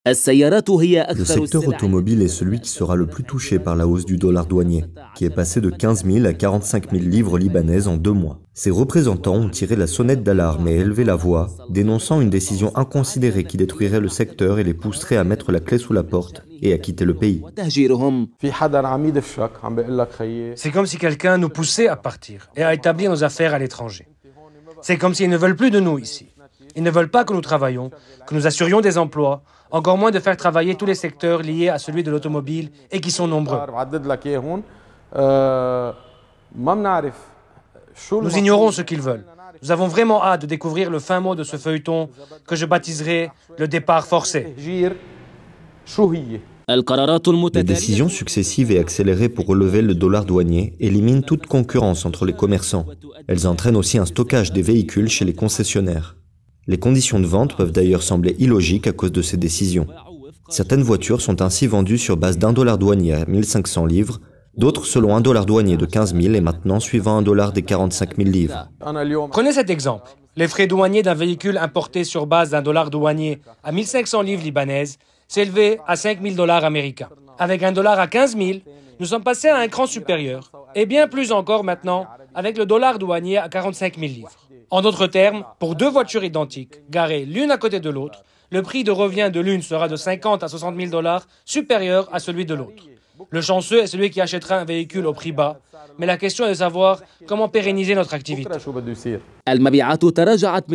Le secteur automobile est celui qui sera le plus touché par la hausse du dollar douanier, qui est passé de 15 000 à 45 000 livres libanaises en 2 mois. Ses représentants ont tiré la sonnette d'alarme et élevé la voix, dénonçant une décision inconsidérée qui détruirait le secteur et les pousserait à mettre la clé sous la porte et à quitter le pays. C'est comme si quelqu'un nous poussait à partir et à établir nos affaires à l'étranger. C'est comme s'ils ne veulent plus de nous ici. Ils ne veulent pas que nous travaillions, que nous assurions des emplois, encore moins de faire travailler tous les secteurs liés à celui de l'automobile et qui sont nombreux. Nous ignorons ce qu'ils veulent. Nous avons vraiment hâte de découvrir le fin mot de ce feuilleton que je baptiserai le départ forcé. Les décisions successives et accélérées pour relever le dollar douanier éliminent toute concurrence entre les commerçants. Elles entraînent aussi un stockage des véhicules chez les concessionnaires. Les conditions de vente peuvent d'ailleurs sembler illogiques à cause de ces décisions. Certaines voitures sont ainsi vendues sur base d'1 $ douanier à 1500 livres, d'autres selon $1 douanier de 15 000 et maintenant suivant $1 des 45 000 livres. Prenez cet exemple. Les frais douaniers d'un véhicule importé sur base d'1 $ douanier à 1500 livres libanaises s'élevaient à 5 000 $ américains. Avec $1 à 15 000, nous sommes passés à un cran supérieur, et bien plus encore maintenant avec le dollar douanier à 45 000 livres. En d'autres termes, pour 2 voitures identiques, garées l'une à côté de l'autre, le prix de revient de l'une sera de 50 à 60 000 $ supérieur à celui de l'autre. Le chanceux est celui qui achètera un véhicule au prix bas, mais la question est de savoir comment pérenniser notre activité.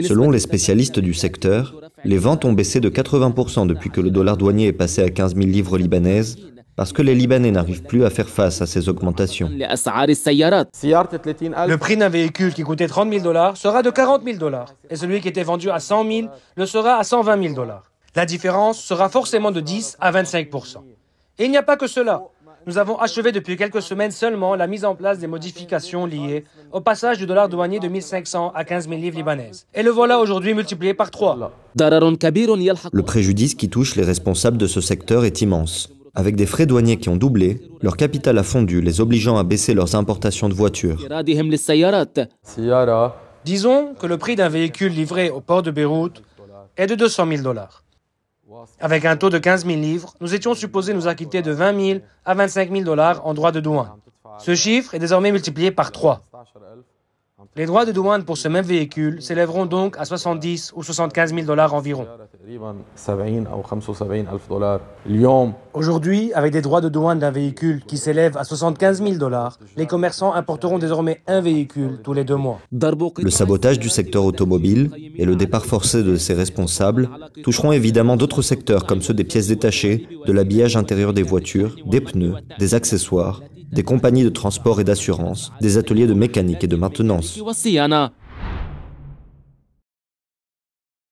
Selon les spécialistes du secteur, les ventes ont baissé de 80% depuis que le dollar douanier est passé à 15 000 livres libanaises, parce que les Libanais n'arrivent plus à faire face à ces augmentations. Le prix d'un véhicule qui coûtait 30 000 $ sera de 40 000 $, et celui qui était vendu à 100 000 le sera à 120 000 $. La différence sera forcément de 10 à 25%. Et il n'y a pas que cela. Nous avons achevé depuis quelques semaines seulement la mise en place des modifications liées au passage du dollar douanier de 1500 à 15 000 livres libanaises. Et le voilà aujourd'hui multiplié par 3. Le préjudice qui touche les responsables de ce secteur est immense. Avec des frais douaniers qui ont doublé, leur capital a fondu, les obligeant à baisser leurs importations de voitures. Disons que le prix d'un véhicule livré au port de Beyrouth est de 200 000 $. Avec un taux de 15 000 livres, nous étions supposés nous acquitter de 20 000 à 25 000 $ en droits de douane. Ce chiffre est désormais multiplié par 3. Les droits de douane pour ce même véhicule s'élèveront donc à 70 ou 75 000 $ environ. Aujourd'hui, avec des droits de douane d'un véhicule qui s'élèvent à 75 000 $, les commerçants importeront désormais un véhicule tous les 2 mois. Le sabotage du secteur automobile et le départ forcé de ses responsables toucheront évidemment d'autres secteurs comme ceux des pièces détachées, de l'habillage intérieur des voitures, des pneus, des accessoires, des compagnies de transport et d'assurance, des ateliers de mécanique et de maintenance.